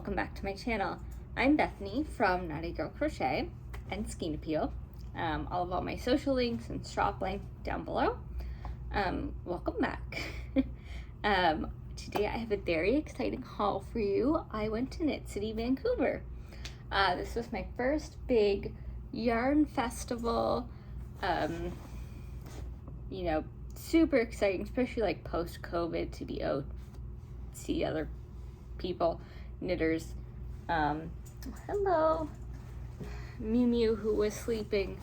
welcome back to my channel. I'm Bethany from Naughty Girl Crochet and Skein Appeal. All of my social links and shop link down below. Welcome back. Today I have a very exciting haul for you. I went to Knit City, Vancouver. This was my first big yarn festival. You know, super exciting, especially like post-COVID, to be out, see other people, knitters. Hello. Mew Mew, who was sleeping,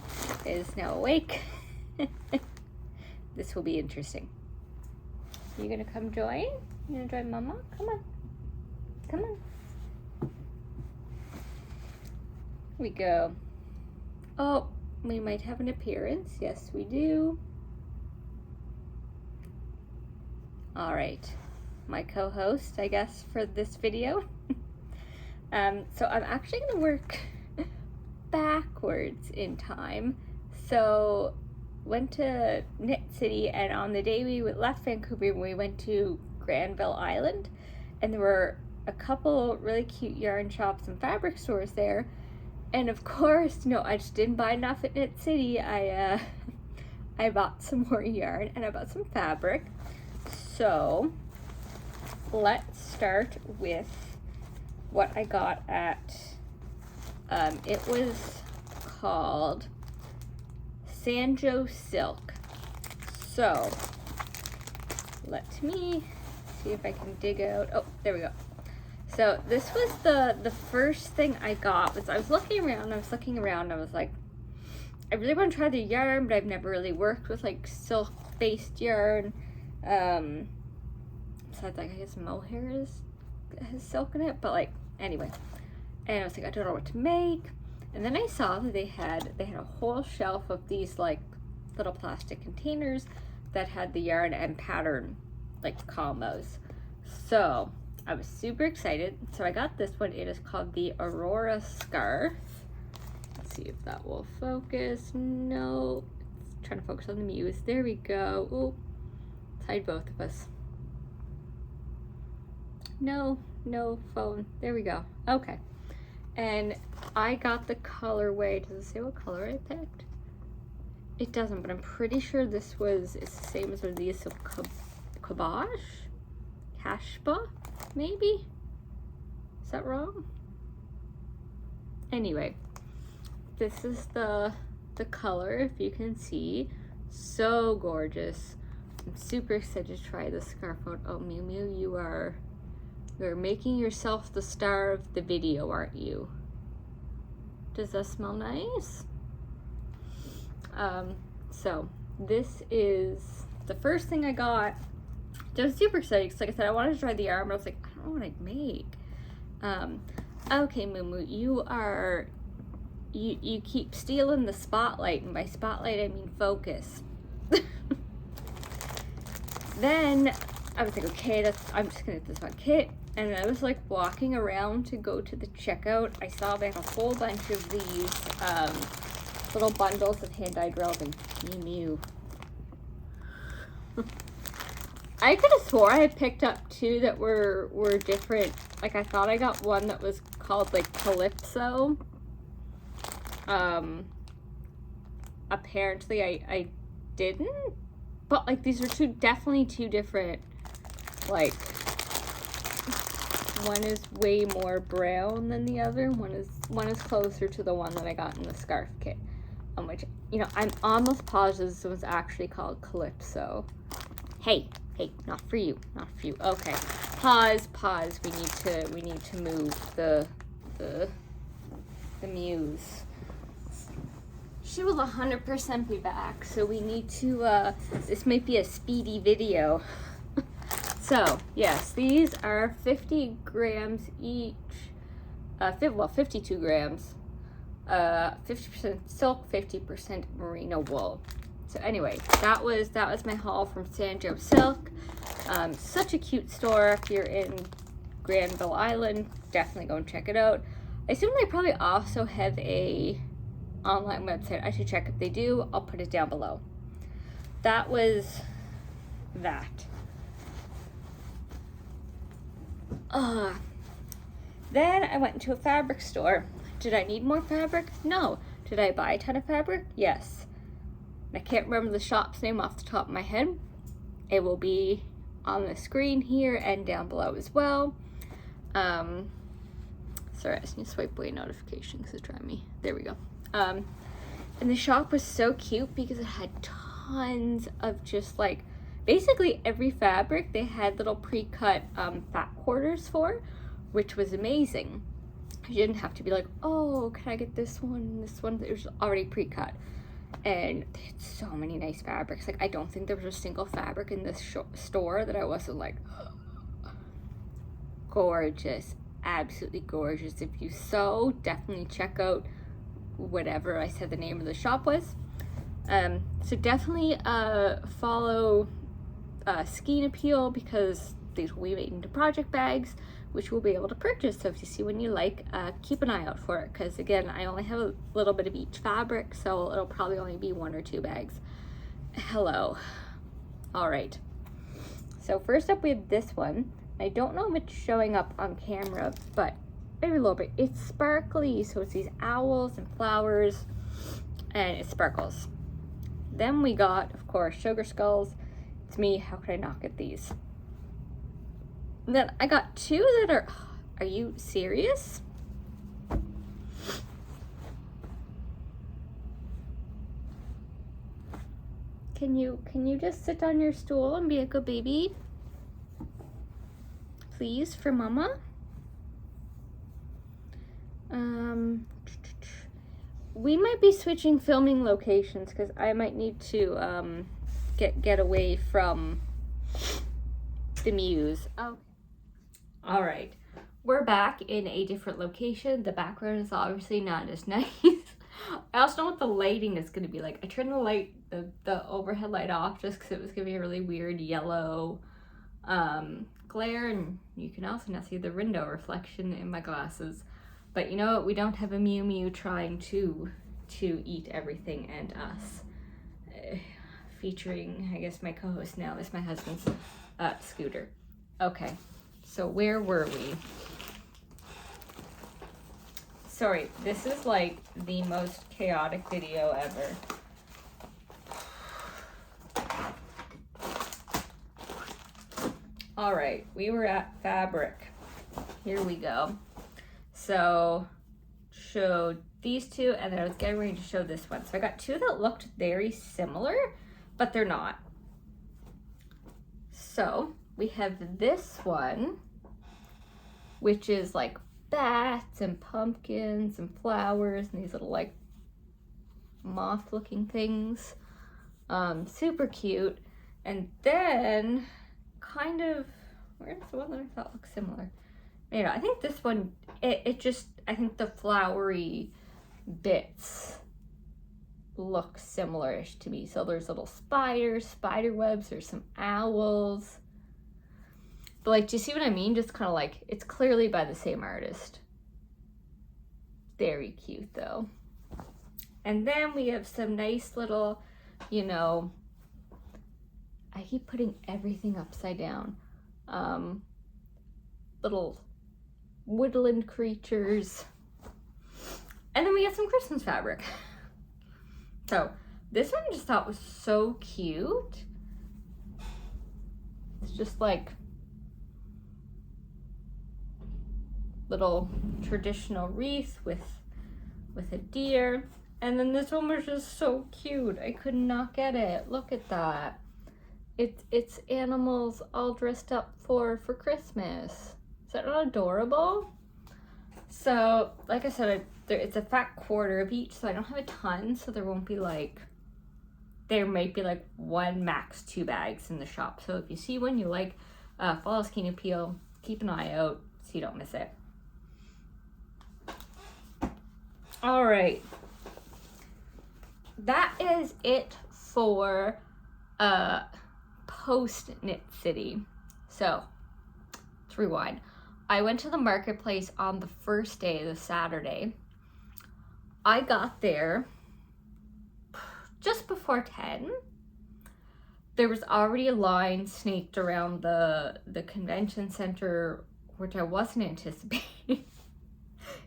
is now awake. This will be interesting. You gonna come join? You gonna join Mama? Come on. Come on. Here we go. Oh, we might have an appearance. Yes, we do. All right. My co-host, I guess, for this video. So I'm actually going to work backwards in time. So went to Knit City, and on the day we left Vancouver, we went to Granville Island, and there were a couple really cute yarn shops and fabric stores there. And of course, no, I just didn't buy enough at Knit City. I bought some more yarn and I bought some fabric. So let's start with what I got at, it was called Sanjo Silk. So let me see if I can dig out, oh, there we go. So this was the first thing I got. Was I was looking around, I was like, I really want to try the yarn, but I've never really worked with like silk-based yarn. Besides, like, I guess mohair has silk in it, but like, anyway. And I was like, I don't know what to make. And then I saw that they had a whole shelf of these like little plastic containers that had the yarn and pattern like combos. So I was super excited. So I got this one. It is called the Aurora Scarf. Let's see if that will focus. No, it's trying to focus on the muse. There we go. Ooh, let's hide both of us. No phone. There we go. Okay. And I got the colorway. Does it say what color I picked? It doesn't, but I'm pretty sure this is the same as one of these. So Kabosh? Kashba? Maybe? Is that wrong? Anyway, this is the color, if you can see. So gorgeous. I'm super excited to try this scarf out. Oh, Mew Mew, you're making yourself the star of the video, aren't you? Does that smell nice? So this is the first thing I got. I was super excited because, like I said, I wanted to try the yarn, but I was like, I don't know what I'd make. Okay, Moo Moo, you keep stealing the spotlight, and by spotlight I mean focus. Then I was like, okay, I'm just gonna get this one kit. And I was like walking around to go to the checkout. I saw they had a whole bunch of these little bundles of hand-dyed roving. Mew Mew. I could have swore I had picked up two that were different. Like, I thought I got one that was called like Calypso. Apparently I didn't. But like, these are definitely two different, like, one is way more brown than the other. One is closer to the one that I got in the scarf kit. Which, you know, I'm almost positive this was actually called Calypso. Hey, not for you. Okay, pause. We need to move the muse. She will 100% be back, so we need to, this might be a speedy video. So, yes, these are 50 grams each, 52 grams, 50% silk, 50% merino wool. So anyway, that was my haul from Sanjo Silk. Such a cute store. If you're in Granville Island, definitely go and check it out. I assume they probably also have a online website. I should check if they do. I'll put it down below. That was that. Then I went into a fabric store. Did I need more fabric? No. Did I buy a ton of fabric? Yes. I can't remember the shop's name off the top of my head. It will be on the screen here and down below as well. Sorry, I just need to swipe away notification because it's driving me. There we go. And the shop was so cute because it had tons of just like, basically every fabric they had little pre-cut fat quarters for, which was amazing. You didn't have to be like, oh, can I get this one? It was already pre-cut. And they had so many nice fabrics. Like, I don't think there was a single fabric in this store that I wasn't like, gorgeous, absolutely gorgeous. If you sew, definitely check out whatever I said the name of the shop was. So definitely follow Skein Appeal, because these will be made into project bags, which we'll be able to purchase. So if you see one you like, keep an eye out for it, because again, I only have a little bit of each fabric, so it'll probably only be 1 or 2 bags. Hello. All right. So first up, we have this one. I don't know if it's showing up on camera, but maybe a little bit. It's sparkly, so it's these owls and flowers, and it sparkles. Then we got, of course, sugar skulls. It's me, how could I not get these? And then I got 2 that are you serious? Can you just sit on your stool and be a good baby? Please, for mama. We might be switching filming locations because I might need to get away from the muse. Oh, all right, we're back in a different location. The background is obviously not as nice. I also know what the lighting is going to be like. I turned the overhead light off just because it was going to be a really weird yellow glare, and you can also now see the window reflection in my glasses. But you know what? We don't have a Mew Mew trying to eat everything and us. Featuring, I guess my co-host now is my husband's Scooter. Okay, so where were we? Sorry, this is like the most chaotic video ever. All right, we were at fabric. Here we go. So, showed these 2, and then I was getting ready to show this one. So I got 2 that looked very similar, but they're not. So we have this one, which is like bats and pumpkins and flowers and these little like moth looking things. Super cute. And then kind of, where's the one that I thought looked similar? You know, I think this one, it just, I think the flowery bits look similar-ish to me. So there's little spiders, spider webs, there's some owls. But like, do you see what I mean? Just kind of like, it's clearly by the same artist. Very cute though. And then we have some nice little, you know, I keep putting everything upside down. Little woodland creatures. And then we got some Christmas fabric. So this one I just thought was so cute. It's just like little traditional wreath with a deer. And then this one was just so cute. I could not get it. Look at that. It's animals all dressed up for Christmas. Is that not adorable? So, like I said, it's a fat quarter of each, so I don't have a ton, so there won't be like, there might be like 1, max 2 bags in the shop. So if you see one you like, follow Skein Appeal, keep an eye out so you don't miss it. All right. That is it for post Knit City. So, let's rewind. I went to the marketplace on the first day, the Saturday. I got there just before 10. There was already a line snaked around the convention center, which I wasn't anticipating.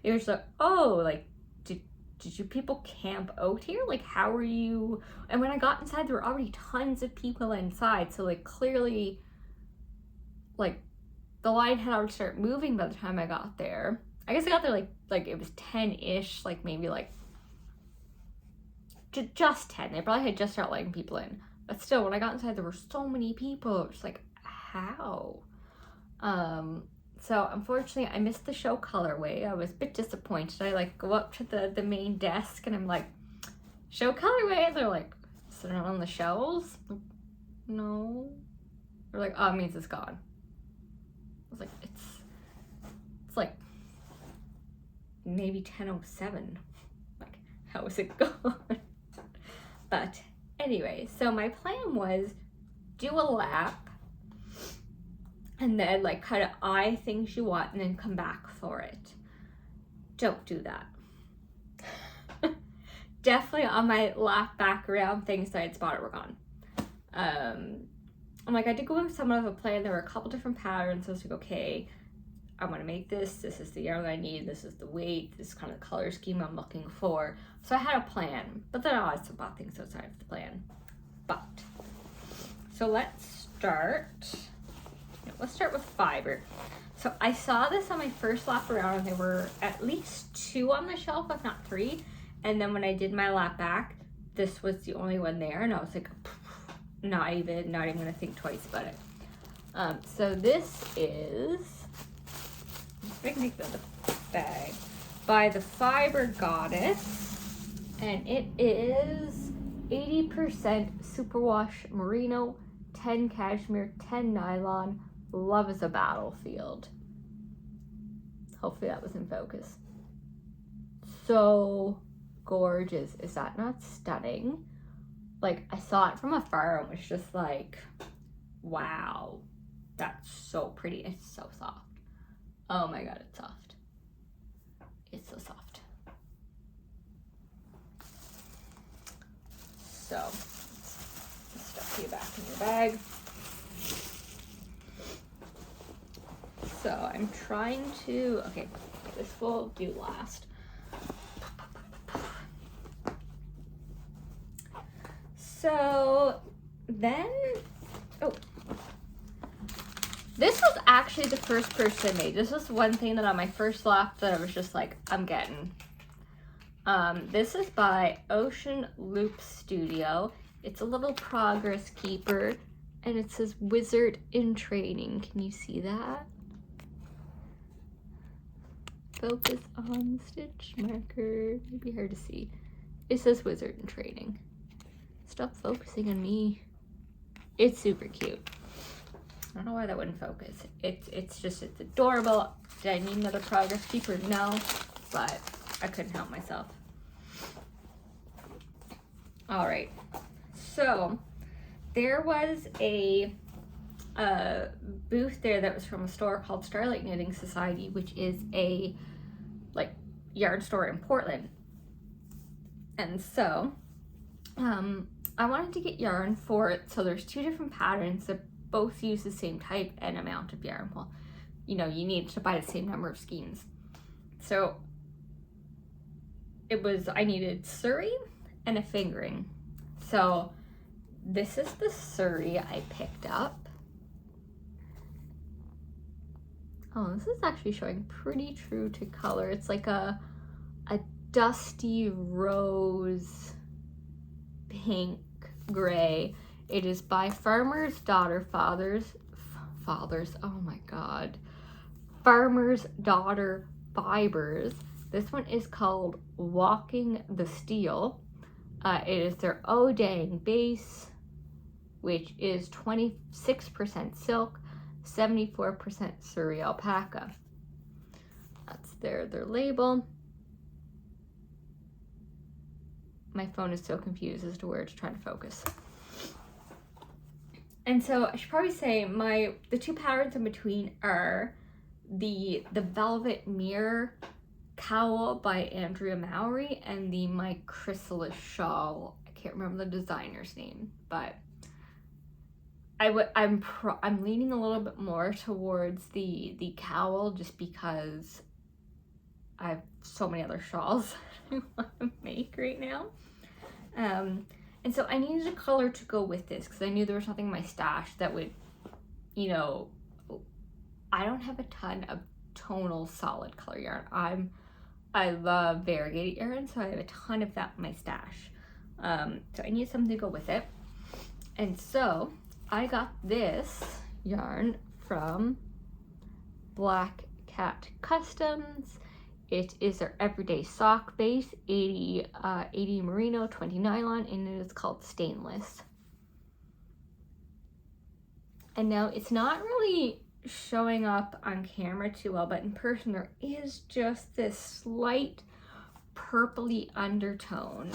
It was like, oh, like, did you people camp out here? Like, how are you? And when I got inside, there were already tons of people inside. So, like, clearly, like, the line had already started moving by the time I got there. I guess I got there, like it was 10-ish, like, maybe, like, just 10. They probably had just started letting people in. But still, when I got inside, there were so many people. It was like, how? So unfortunately, I missed the show colorway. I was a bit disappointed. I like go up to the main desk and I'm like, show colorway? And they're like, is it not on the shelves? Like, no. They're like, oh, it means it's gone. I was like, it's like maybe 10:07. Like, how is it gone? But anyway, so my plan was do a lap and then like kind of eye things you want and then come back for it. Don't do that. Definitely on my lap back around, things that I'd spotted were gone. I'm like, I did go with somewhat of a plan. There were a couple different patterns. I was like, okay, I want to make this. This is the yarn I need. This is the weight. This is kind of the color scheme I'm looking for. So I had a plan, but then I also bought things outside of the plan. But, so let's start. Let's start with fiber. So I saw this on my first lap around and there were at least 2 on the shelf, if not 3. And then when I did my lap back, this was the only one there. And I was like, not even gonna think twice about it. So this is, I can take the bag, by the Fiber Goddess. And it is 80% superwash merino, 10 cashmere, 10 nylon. Love is a battlefield. Hopefully that was in focus. So gorgeous. Is that not stunning? Like, I saw it from afar and was just like, wow, that's so pretty. It's so soft. Oh my God, it's soft. It's so soft. So, stuff you back in your bag. So I'm trying to, okay, this will do last. So then, this was actually the first purchase I made. This was one thing that on my first lap that I was just like, I'm getting. This is by Ocean Loop Studio. It's a little progress keeper and it says Wizard in Training. Can you see that? Focus on stitch marker. Maybe hard to see. It says Wizard in Training. Stop focusing on me. It's super cute. I don't know why that wouldn't focus. It's adorable. Did I need another progress keeper? No, but I couldn't help myself. All right, so there was a booth there that was from a store called Starlight Knitting Society, which is a like yarn store in Portland. And so I wanted to get yarn for it. So there's 2 different patterns that both use the same type and amount of yarn. Well, you know, you need to buy the same number of skeins. So I needed Surrey and a fingering. So this is the Surrey I picked up. Oh, this is actually showing pretty true to color. It's like a dusty rose pink gray. It is by Farmer's Daughter Fathers. Oh my God. Farmer's Daughter Fibers. This one is called Walking the Steel. It is their Oh Dang base, which is 26% silk, 74% Surrey alpaca. That's their label. My phone is so confused as to where it's trying to focus. And so I should probably say the 2 patterns in between are the Velvet Mirror Cowl by Andrea Mowry and the My Chrysalis Shawl. I can't remember the designer's name, but I'm leaning a little bit more towards the cowl just because I have so many other shawls I want to make right now. And so I needed a color to go with this because I knew there was nothing in my stash that would, you know, I don't have a ton of tonal solid color yarn. I love variegated yarn, so I have a ton of that in my stash. So I need something to go with it. And so I got this yarn from Black Cat Customs. It is their everyday sock base, 80 merino, 20 nylon, and it is called Stainless. And now it's not really showing up on camera too well, but in person there is just this slight purpley undertone,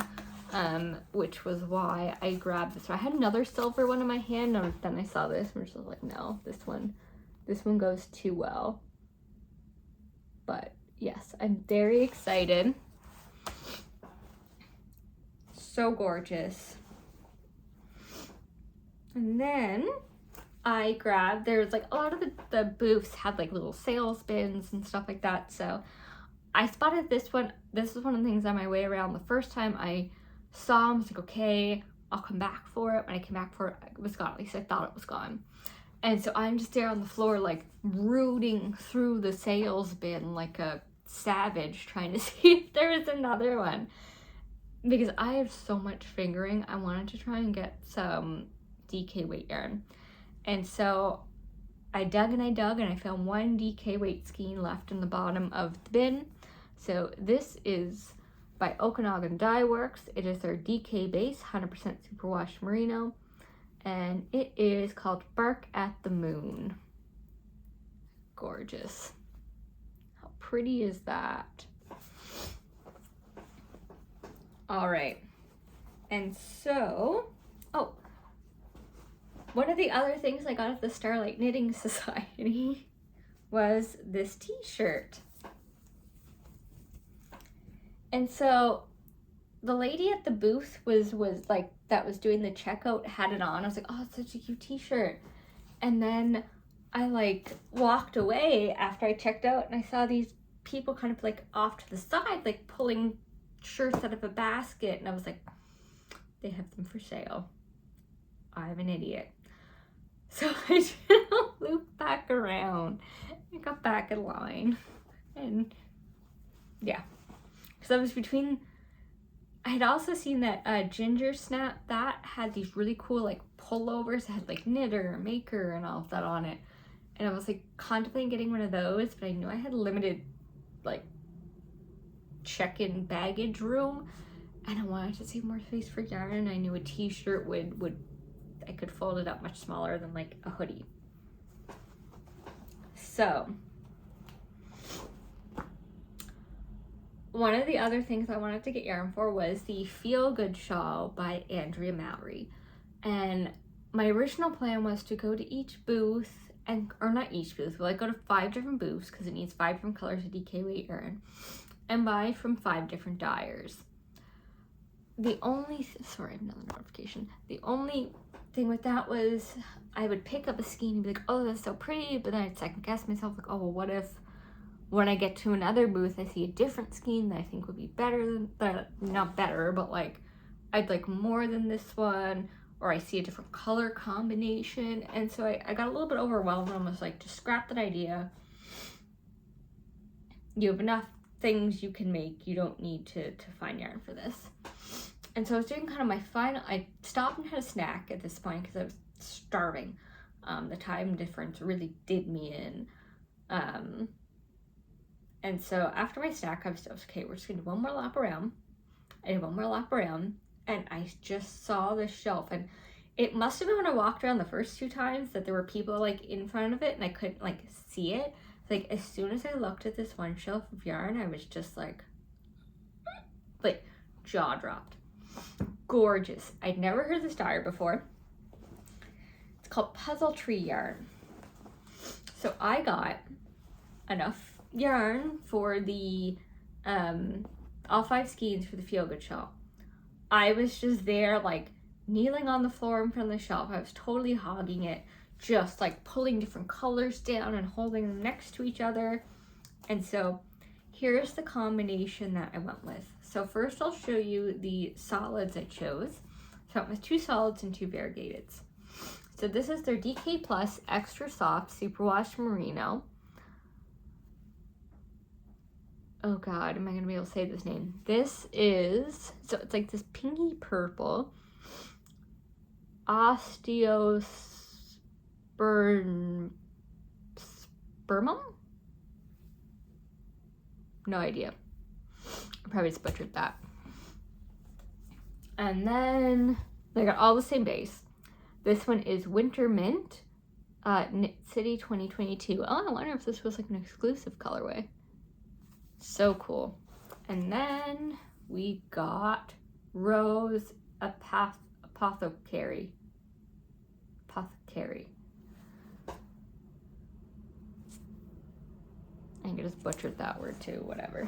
which was why I grabbed this. So I had another silver one in my hand, and then I saw this and was just like, no, this one goes too well. But yes, I'm very excited. So gorgeous. And then I grabbed, there's like a lot of the booths had like little sales bins and stuff like that. So I spotted this one. This is one of the things on my way around. The first time I saw them, I was like, okay, I'll come back for it. When I came back for it, it was gone. At least I thought it was gone. And so I'm just there on the floor, like rooting through the sales bin like a savage, trying to see if there is another one. Because I have so much fingering, I wanted to try and get some DK weight yarn. And so I dug and I found one DK weight skein left in the bottom of the bin. So this is by Okanagan Dye Works. It is their DK base, 100% superwash merino. And it is called Bark at the Moon. Gorgeous. How pretty is that? All right. And so, oh, one of the other things I got at the Starlight Knitting Society was this t-shirt. And so the lady at the booth was like, that was doing the checkout, had it on. I was like, oh, it's such a cute t-shirt. And then I like walked away after I checked out, and I saw these people kind of like off to the side, like pulling shirts out of a basket. And I was like, they have them for sale. I'm an idiot. So I just looped back around and got back in line. And yeah, because I was between, I had also seen that Ginger Snap, that had these really cool like pullovers that had like knitter, maker, and all of that on it. And I was like contemplating getting one of those, but I knew I had limited like check-in baggage room, and I wanted to save more space for yarn, and I knew a t-shirt would I could fold it up much smaller than like a hoodie. So one of the other things I wanted to get yarn for was the Feel Good Shawl by Andrea Mallory. And my original plan was to go to each booth, or not each booth, but like go to 5 different booths because it needs 5 different colors of DK weight yarn, and buy from 5 different dyers. The only, sorry, another notification. The only thing with that was I would pick up a skein and be like, oh, that's so pretty, but then I'd second guess myself, like, oh, well, what if when I get to another booth, I see a different skein that I think would be better than, not better, but like, I'd like more than this one, or I see a different color combination. And so I got a little bit overwhelmed, and I was like, just scrap that idea. You have enough things you can make. You don't need to find yarn for this. And so I was doing kind of my final, I stopped and had a snack at this point because I was starving. The time difference really did me in. And so after my snack, I was okay, we're just gonna do one more lap around. I did one more lap around, and I just saw this shelf, and it must have been when I walked around the first 2 times that there were people like in front of it and I couldn't like see it. Like as soon as I looked at this one shelf of yarn, I was just like jaw dropped. Gorgeous. I'd never heard this dyer before. It's called Puzzle Tree yarn. So I got enough yarn for the all 5 skeins for the Feel Good Shawl. I was just there like kneeling on the floor in front of the shelf. I was totally hogging it, just like pulling different colors down and holding them next to each other. And so here's the combination that I went with. So first I'll show you the solids I chose. So I went with 2 solids and 2 variegateds. So this is their DK Plus Extra Soft Superwash Merino. Oh God, am I gonna be able to say this name? This is, so it's like this pinky purple osteospermum? No idea. I probably just butchered that. And then they got all the same base. This one is Winter Mint, Knit City 2022. Oh, I wonder if this was like an exclusive colorway. So cool. And then we got Rose Apothecary. I think I just butchered that word too, whatever.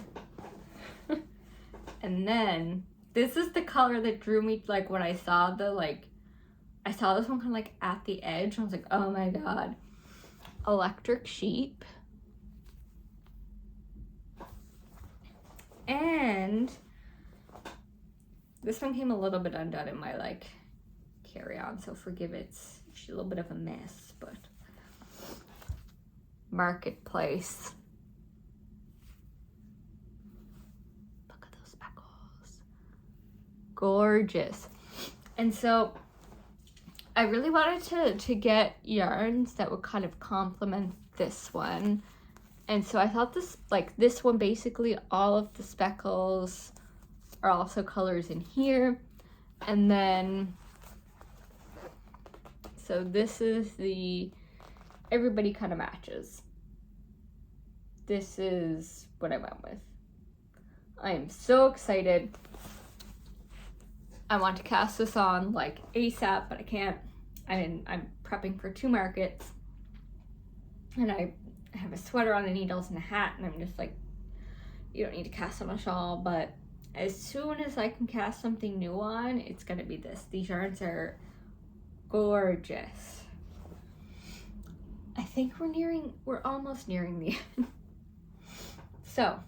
And then this is the color that drew me, like when I saw the, like, I saw this one kind of like at the edge. I was like, oh my God. Electric Sheep. And this one came a little bit undone in my like carry-on, so forgive it's a little bit of a mess, but Marketplace. Look at those speckles. Gorgeous. And so I really wanted to get yarns that would kind of complement this one. And so I thought this one, basically all of the speckles are also colors in here. And then, so this is everybody kind of matches. This is what I went with. I am so excited. I want to cast this on like ASAP, but I can't. I'm prepping for 2 markets. And I have a sweater on, the needles, and a hat, and I'm just like, you don't need to cast on a shawl, but as soon as I can cast something new on, it's gonna be this. These yarns are gorgeous. I think we're almost nearing the end. So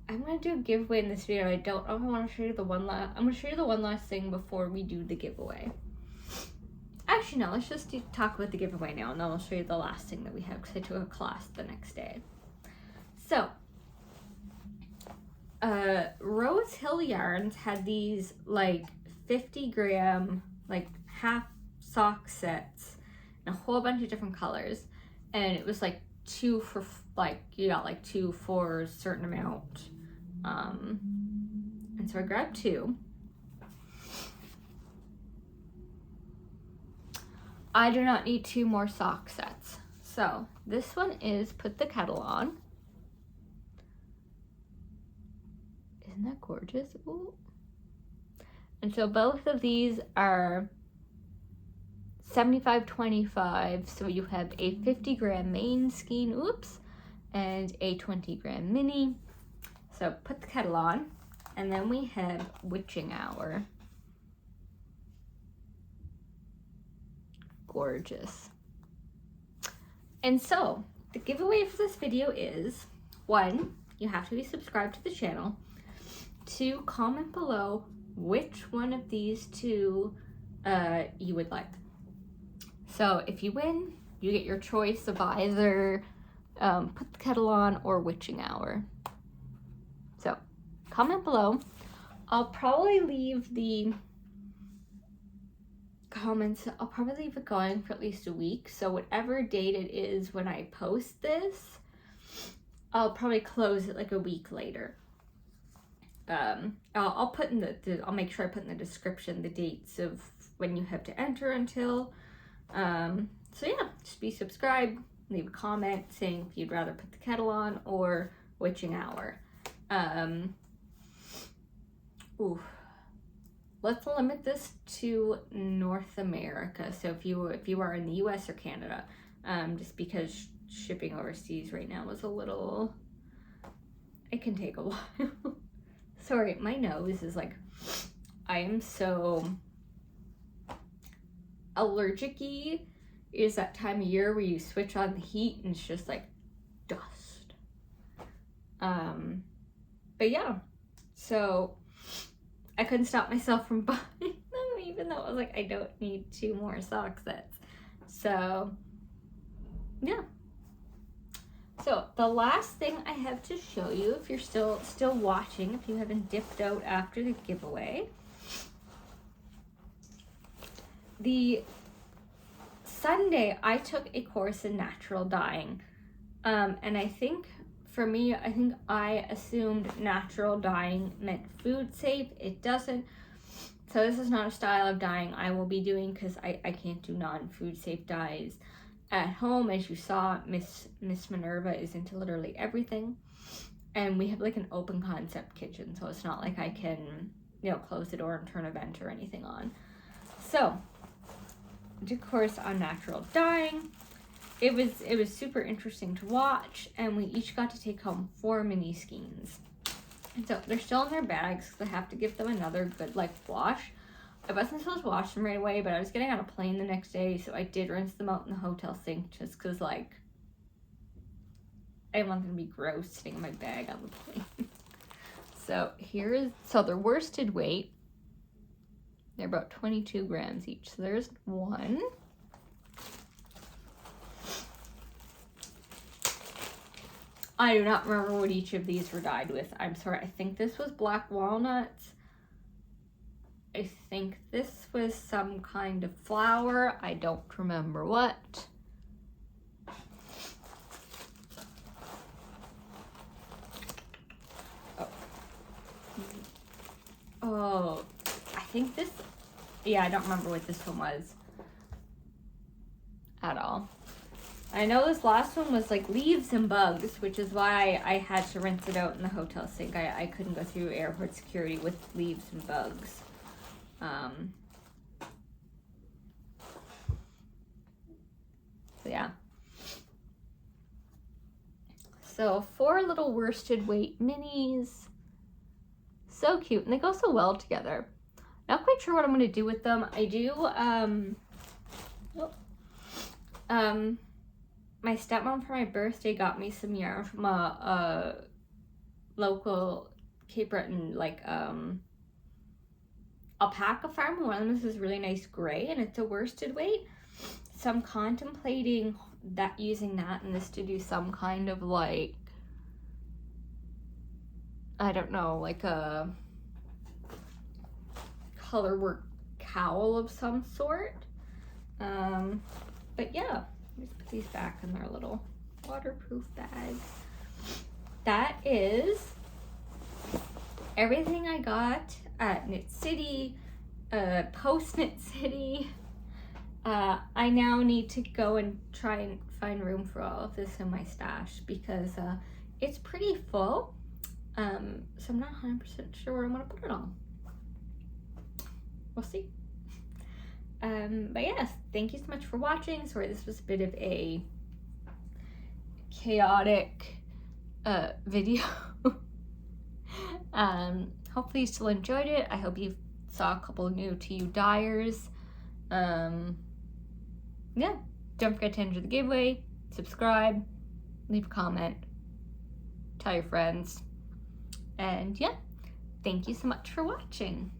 I'm gonna do a giveaway in this video. I don't know if I want to show you I'm gonna show you the one last thing before we do the giveaway. Actually, no, let's just talk about the giveaway now, and then I'll show you the last thing that we have, because I took a class the next day. So, Rose Hill Yarns had these, like, 50-gram, like, half sock sets in a whole bunch of different colors, and it was, like, 2 for, like, you got, like, 2 for a certain amount, and so I grabbed 2. I do not need 2 more sock sets. So this one is Put the Kettle On. Isn't that gorgeous? Ooh. And so both of these are 75-25. So you have a 50-gram main skein, oops, and a 20-gram mini. So Put the Kettle On. And then we have Witching Hour. Gorgeous. And so the giveaway for this video is 1, you have to be subscribed to the channel. 2, comment below which one of these 2 you would like. So if you win, you get your choice of either Put the Kettle On or Witching Hour. So comment below. I'll probably leave the comments, I'll probably leave it going for at least a week, so whatever date it is when I post this, I'll probably close it like a week later. I'll put in I'll make sure I put in the description the dates of when you have to enter until. So yeah, just be subscribed, leave a comment saying if you'd rather Put the Kettle On or Witching Hour. Let's limit this to North America. So if you are in the US or Canada, just because shipping overseas right now is a little, it can take a while. Sorry, my nose is like, I am so allergic-y. Is that time of year where you switch on the heat and it's just like But yeah, so I couldn't stop myself from buying them, even though I was like, I don't need 2 more sock sets. So yeah. So the last thing I have to show you, if you're still watching, if you haven't dipped out after the giveaway, the Sunday I took a course in natural dyeing, and I think for me, I assumed natural dyeing meant food safe. It doesn't. So this is not a style of dyeing I will be doing, because I can't do non-food safe dyes at home. As you saw, Miss Minerva is into literally everything, and we have like an open concept kitchen, so it's not like I can, you know, close the door and turn a vent or anything on. So I did a course on natural dyeing. It was super interesting to watch, and we each got to take home 4 mini skeins. And so they're still in their bags because I have to give them another good like wash. I wasn't supposed to wash them right away, but I was getting on a plane the next day, so I did rinse them out in the hotel sink, just because like I didn't want them to be gross sitting in my bag on the plane. So they're worsted weight. They're about 22 grams each. So there's one. I do not remember what each of these were dyed with. I'm sorry. I think this was black walnuts. I think this was some kind of flower. I don't remember what. Oh, I think this, yeah, I don't remember what this one was at all. I know this last one was like leaves and bugs, which is why I had to rinse it out in the hotel sink. I couldn't go through airport security with leaves and bugs. So yeah. So 4 little worsted weight minis. So cute, and they go so well together. Not quite sure what I'm going to do with them. I do, my stepmom for my birthday got me some yarn from a local Cape Breton, like, alpaca farm. One of them is this really nice gray, and it's a worsted weight. So I'm contemplating using that and this to do some kind of like, I don't know, like a color work cowl of some sort. But yeah, just put these back in their little waterproof bag. That is everything I got at Knit City, post Knit City. I now need to go and try and find room for all of this in my stash, because it's pretty full. So I'm not 100% sure where I'm gonna put it all. We'll see. But yes, thank you so much for watching. Sorry, this was a bit of a chaotic video. Hopefully you still enjoyed it. I hope you saw a couple new to you dyers. Yeah, don't forget to enter the giveaway, subscribe, leave a comment, tell your friends, and yeah, thank you so much for watching.